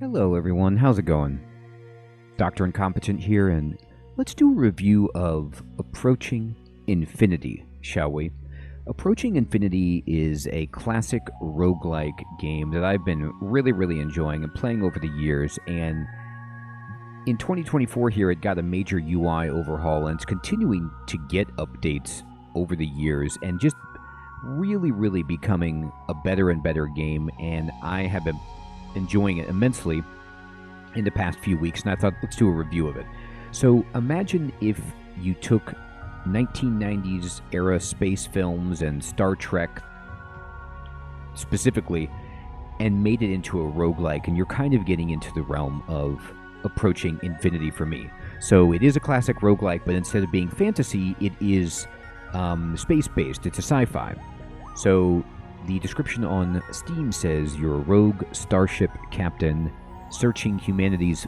Hello everyone, how's it going? Dr. Incompetent here, and let's do a review of Approaching Infinity, shall we? Approaching Infinity is a classic roguelike game that I've been really enjoying and playing over the years, and in 2024 here it got a major UI overhaul and it's continuing to get updates over the years and just really becoming a better and better game, and I have been enjoying it immensely in the past few weeks, and I thought let's do a review of it. So imagine if you took 1990s era space films and Star Trek specifically and made it into a roguelike, and you're kind of getting into the realm of Approaching Infinity for me. So it is a classic roguelike, but instead of being fantasy, it is space-based. It's a sci-fi. So the description on Steam says you're a rogue starship captain searching humanity's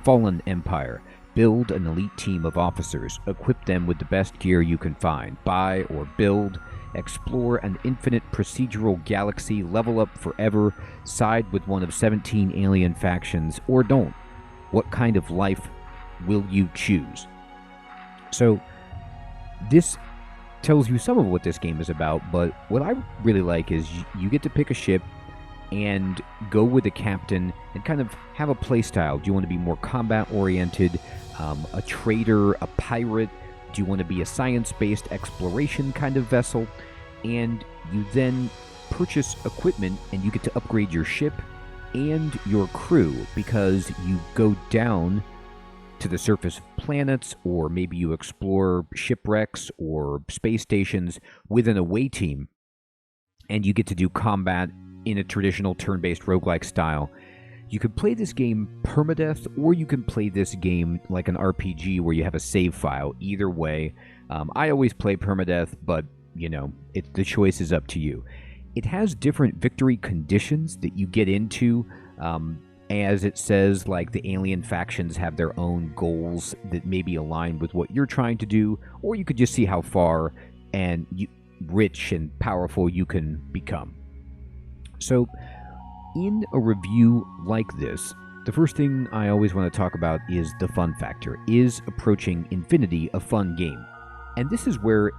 fallen empire. Build an elite team of officers. Equip them with the best gear you can find. Buy or build. Explore an infinite procedural galaxy. Level up forever. Side with one of 17 alien factions, or don't. What kind of life will you choose? So this tells you some of what this game is about, but what I really like is you get to pick a ship and go with a captain and kind of have a play style. Do you want to be more combat oriented, a trader, a pirate? Do you want to be a science-based exploration kind of vessel? And you then purchase equipment and you get to upgrade your ship and your crew, because you go down to the surface of planets, or maybe you explore shipwrecks or space stations with an away team, and you get to do combat in a traditional turn-based roguelike style. You could play this game permadeath, or you can play this game like an RPG where you have a save file. Either way, I always play permadeath, but you know, the choice is up to you. It has different victory conditions that you get into, as it says, like the alien factions have their own goals that may be aligned with what you're trying to do, or you could just see how far and rich and powerful you can become. So, in a review like this, the first thing I always want to talk about is the fun factor. Is Approaching Infinity a fun game? And this is where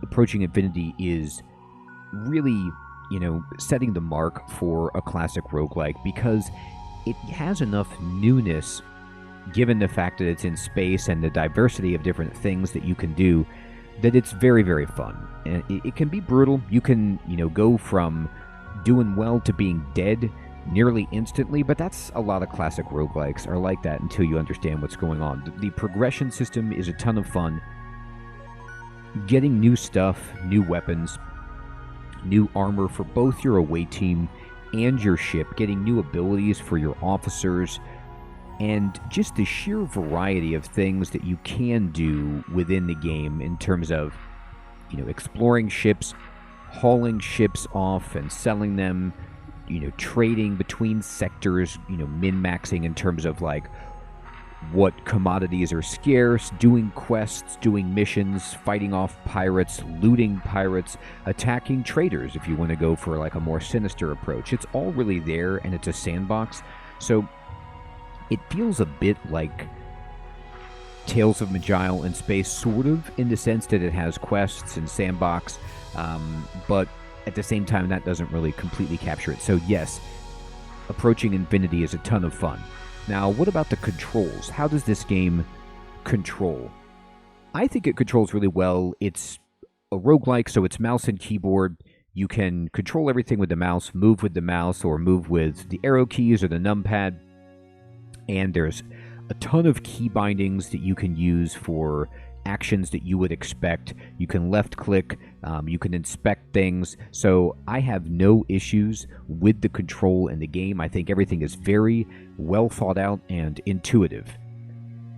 Approaching Infinity is really, setting the mark for a classic roguelike, because it has enough newness, given the fact that it's in space and the diversity of different things that you can do, that it's very fun. And it can be brutal. You can, go from doing well to being dead nearly instantly, but that's a lot of classic roguelikes are like that until you understand what's going on. The progression system is a ton of fun. Getting new stuff, new weapons, new armor for both your away team and your ship, getting new abilities for your officers, and just the sheer variety of things that you can do within the game in terms of, exploring ships, hauling ships off and selling them, trading between sectors, min-maxing in terms of like what commodities are scarce, doing quests, doing missions, fighting off pirates, looting pirates, attacking traders if you want to go for like a more sinister approach. It's all really there, and it's a sandbox. So it feels a bit like Tales of Majile in space, sort of, in the sense that it has quests and sandbox, but at the same time that doesn't really completely capture it. So yes, Approaching Infinity is a ton of fun. Now, what about the controls? How does this game control? I think it controls really well. It's a roguelike, so it's mouse and keyboard. You can control everything with the mouse, move with the mouse, or move with the arrow keys or the numpad. And there's a ton of key bindings that you can use for actions that you would expect. You can left click, you can inspect things. So I have no issues with the control in the game. I think everything is very well thought out and intuitive.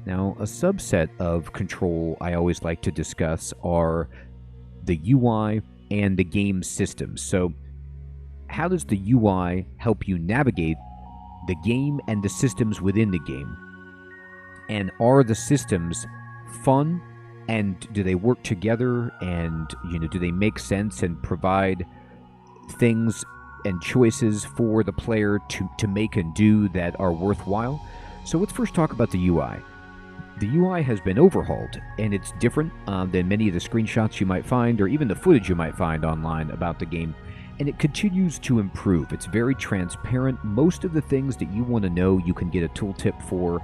Now, a subset of control I always like to discuss are the UI and the game systems. So how does the UI help you navigate the game and the systems within the game? And are the systems fun? And do they work together? And, do they make sense and provide things and choices for the player to make and do that are worthwhile. So let's first talk about the UI. The UI has been overhauled, and it's different than many of the screenshots you might find, or even the footage you might find online about the game. And it continues to improve. It's very transparent. Most of the things that you want to know, you can get a tooltip for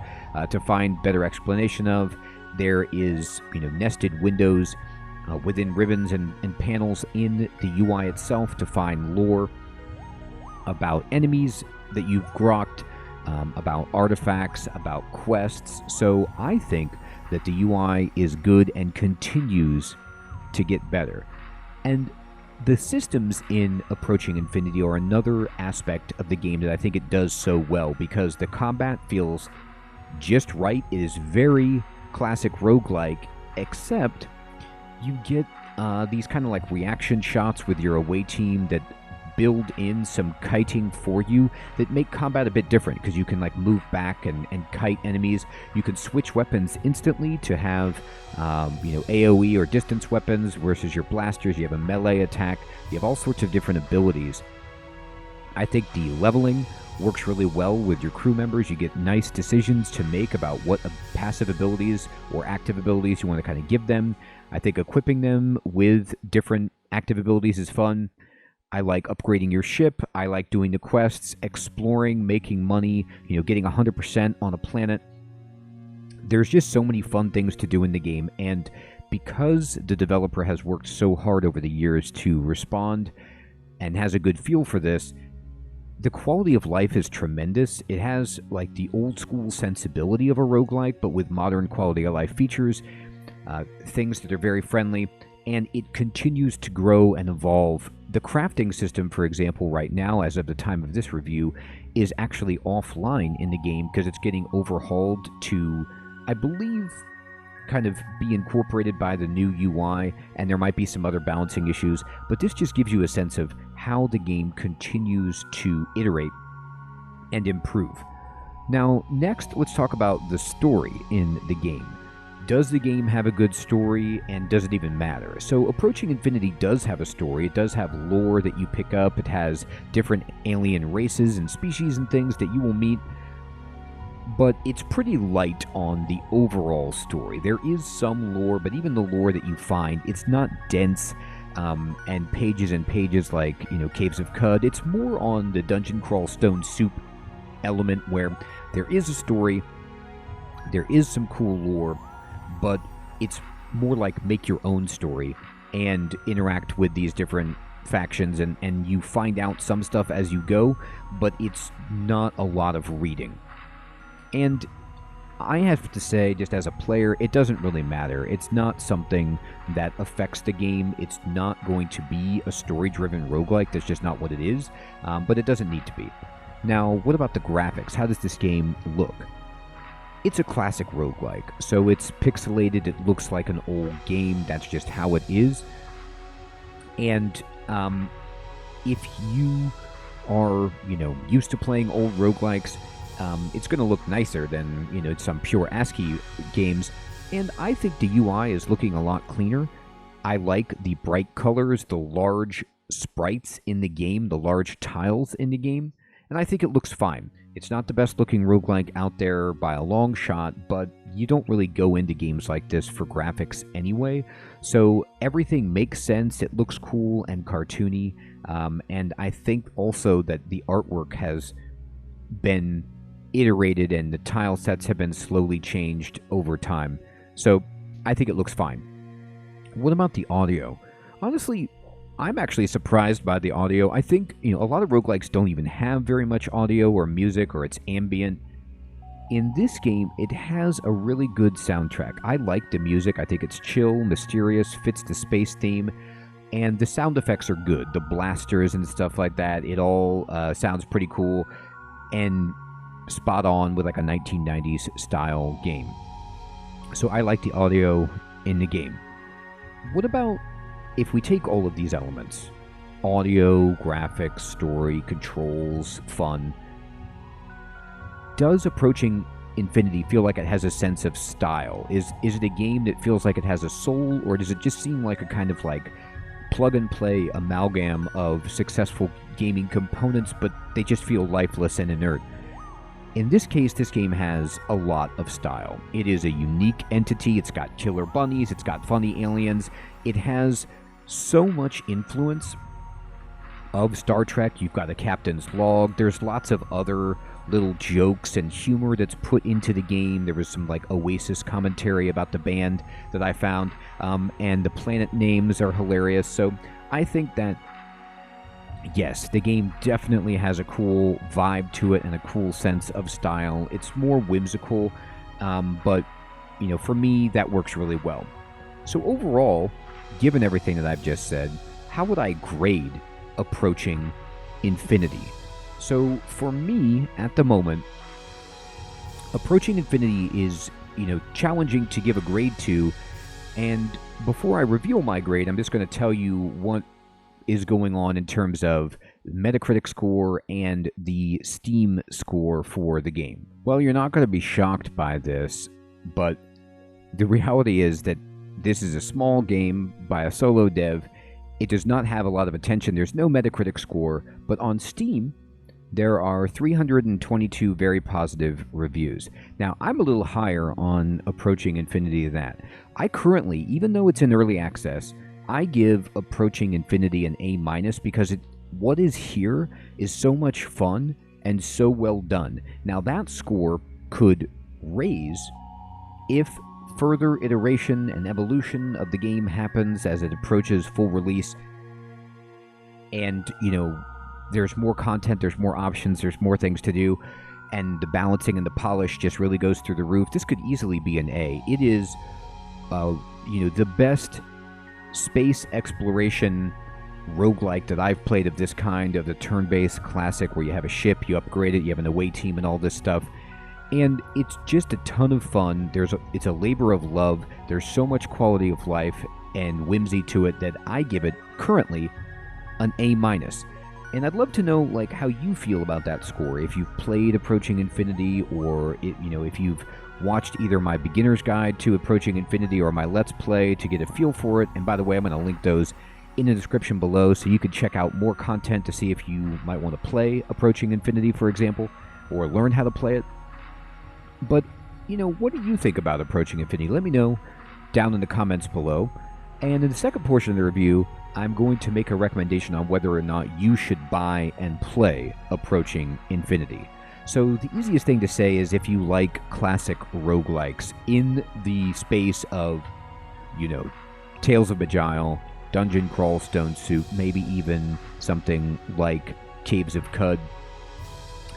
to find better explanation of. There is, nested windows within ribbons and panels in the UI itself to find lore about enemies that you've grokked, about artifacts, about quests. So I think that the UI is good and continues to get better. And the systems in Approaching Infinity are another aspect of the game that I think it does so well, because the combat feels just right. It is very classic roguelike, except you get these kind of like reaction shots with your away team that build in some kiting for you that make combat a bit different, because you can like move back and kite enemies. You can switch weapons instantly to have AoE or distance weapons versus your blasters. You have a melee attack. You have all sorts of different abilities. I think the leveling works really well with your crew members. You get nice decisions to make about what passive abilities or active abilities you want to kind of give them. I think equipping them with different active abilities is fun. I like upgrading your ship. I like doing the quests, exploring, making money, getting 100% on a planet. There's just so many fun things to do in the game, and because the developer has worked so hard over the years to respond and has a good feel for this, the quality of life is tremendous. It has like the old school sensibility of a roguelike, but with modern quality of life features, things that are very friendly, and it continues to grow and evolve. The crafting system, for example, right now, as of the time of this review, is actually offline in the game because it's getting overhauled to, I believe, kind of be incorporated by the new UI, and there might be some other balancing issues, but this just gives you a sense of how the game continues to iterate and improve. Now, next, let's talk about the story in the game. Does the game have a good story, and does it even matter? So Approaching Infinity does have a story. It does have lore that you pick up. It has different alien races and species and things that you will meet, but it's pretty light on the overall story. There is some lore, but even the lore that you find, it's not dense and pages like, Caves of Cud. It's more on the dungeon crawl stone soup element, where there is a story, there is some cool lore, but it's more like make your own story and interact with these different factions, and you find out some stuff as you go, but it's not a lot of reading. And I have to say, just as a player, it doesn't really matter. It's not something that affects the game. It's not going to be a story-driven roguelike. That's just not what it is, but it doesn't need to be. Now, what about the graphics? How does this game look? It's a classic roguelike, so it's pixelated. It looks like an old game. That's just how it is. And if you are, used to playing old roguelikes, it's going to look nicer than, some pure ASCII games. And I think the UI is looking a lot cleaner. I like the bright colors, the large sprites in the game, the large tiles in the game, and I think it looks fine. It's not the best looking roguelike out there by a long shot, but you don't really go into games like this for graphics anyway, so everything makes sense. It looks cool and cartoony, and I think also that the artwork has been iterated and the tile sets have been slowly changed over time, so I think it looks fine. What about the audio? Honestly, I'm actually surprised by the audio. I think, a lot of roguelikes don't even have very much audio or music, or it's ambient. In this game, it has a really good soundtrack. I like the music. I think it's chill, mysterious, fits the space theme, and the sound effects are good. The blasters and stuff like that, it all sounds pretty cool and spot on with like a 1990s style game. So I like the audio in the game. What about if we take all of these elements, audio, graphics, story, controls, fun, does Approaching Infinity feel like it has a sense of style? Is it a game that feels like it has a soul, or does it just seem like a kind of like plug-and-play amalgam of successful gaming components, but they just feel lifeless and inert. In this case, this game has a lot of style. It is a unique entity. It's got killer bunnies. It's got funny aliens. It has so much influence of Star Trek. You've got a captain's log. There's lots of other little jokes and humor that's put into the game. There was some like Oasis commentary about the band that I found, and the planet names are hilarious. So I think that, yes, the game definitely has a cool vibe to it and a cool sense of style. It's more whimsical, but you know, for me, that works really well. So overall, given everything that I've just said, how would I grade Approaching Infinity? So for me, at the moment, Approaching Infinity is, you know, challenging to give a grade to. And before I reveal my grade, I'm just going to tell you what is going on in terms of Metacritic score and the Steam score for the game. Well, you're not going to be shocked by this, but the reality is that this is a small game by a solo dev. It does not have a lot of attention. There's no Metacritic score, but on Steam, there are 322 very positive reviews. Now, I'm a little higher on Approaching Infinity than that. I currently, even though it's in early access, I give Approaching Infinity an A- because what is here is so much fun and so well done. Now, that score could raise if further iteration and evolution of the game happens as it approaches full release, and, you know, there's more content, there's more options, there's more things to do, and the balancing and the polish just really goes through the roof. This could easily be an A. It is, you know, the best space exploration roguelike that I've played of this kind, of the turn-based classic where you have a ship, you upgrade it, you have an away team and all this stuff. And it's just a ton of fun. It's a labor of love. There's so much quality of life and whimsy to it that I give it currently an A-. And I'd love to know, like, how you feel about that score. If you've played Approaching Infinity, or if you've watched either my beginner's guide to Approaching Infinity or my Let's Play to get a feel for it. And by the way, I'm going to link those in the description below, so you can check out more content to see if you might want to play Approaching Infinity, for example, or learn how to play it. But, you know, what do you think about Approaching Infinity? Let me know down in the comments below. And in the second portion of the review, I'm going to make a recommendation on whether or not you should buy and play Approaching Infinity. So the easiest thing to say is, if you like classic roguelikes in the space of, you know, Tales of Bejeweled, Dungeon Crawl, Stone Soup, maybe even something like Caves of Cud,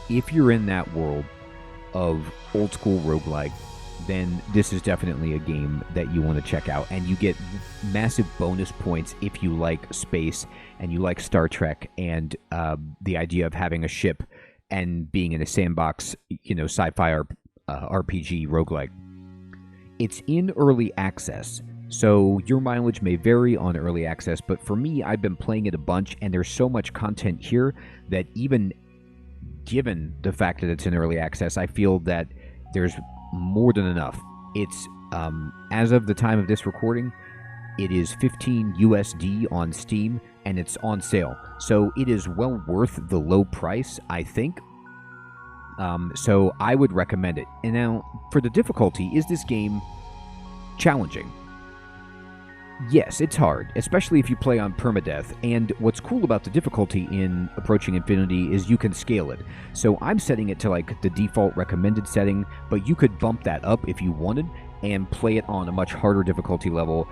if you're in that world of old school roguelike, then this is definitely a game that you want to check out. And you get massive bonus points if you like space and you like Star Trek and the idea of having a ship and being in a sandbox, you know, sci-fi RPG roguelike. It's in early access, so your mileage may vary on early access, but for me, I've been playing it a bunch, and there's so much content here that even given the fact that it's in early access, I feel that there's more than enough. It's, as of the time of this recording, it is $15 USD on Steam, and it's on sale. So it is well worth the low price, I think. So I would recommend it. And now, for the difficulty, is this game challenging? Yes, it's hard, especially if you play on permadeath. And what's cool about the difficulty in Approaching Infinity is you can scale it. So I'm setting it to like the default recommended setting, but you could bump that up if you wanted and play it on a much harder difficulty level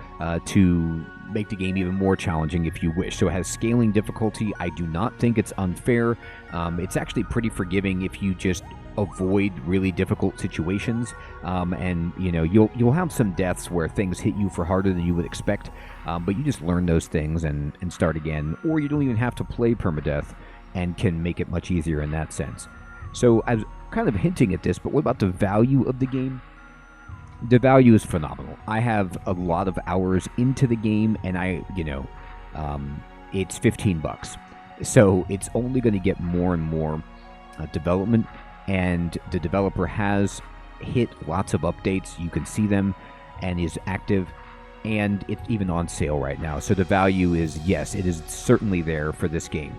to make the game even more challenging if you wish. So it has scaling difficulty. I do not think it's unfair. It's actually pretty forgiving if you just avoid really difficult situations, and you know, you'll have some deaths where things hit you for harder than you would expect, but you just learn those things and start again, or you don't even have to play permadeath and can make it much easier in that sense. So I was kind of hinting at this, but what about the value of the game? The value is phenomenal. I have a lot of hours into the game, and it's $15, so it's only going to get more and more development. And the developer has hit lots of updates. You can see them and is active. and it's even on sale right now. So the value is, yes, it is certainly there for this game.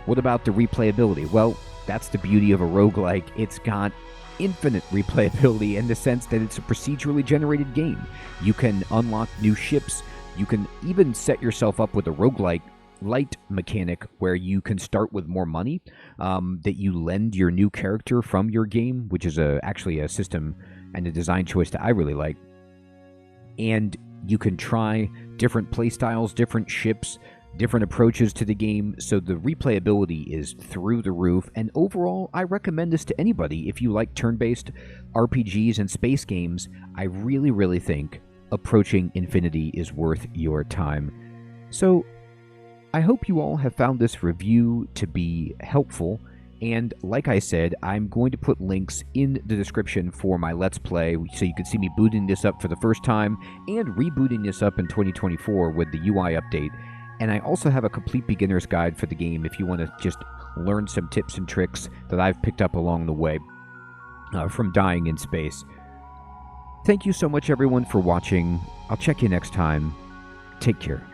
What about the replayability? Well, that's the beauty of a roguelike. It's got infinite replayability in the sense that it's a procedurally generated game. You can unlock new ships. You can even set yourself up with a roguelike light mechanic where you can start with more money that you lend your new character from your game, which is actually a system and a design choice that I really like. And you can try different playstyles, different ships, different approaches to the game, so the replayability is through the roof. And overall, I recommend this to anybody. If you like turn-based RPGs and space games, I really, really think Approaching Infinity is worth your time. So I hope you all have found this review to be helpful, and like I said, I'm going to put links in the description for my Let's Play, so you can see me booting this up for the first time and rebooting this up in 2024 with the UI update. And I also have a complete beginner's guide for the game if you want to just learn some tips and tricks that I've picked up along the way from dying in space. Thank you so much, everyone, for watching. I'll check you next time. Take care.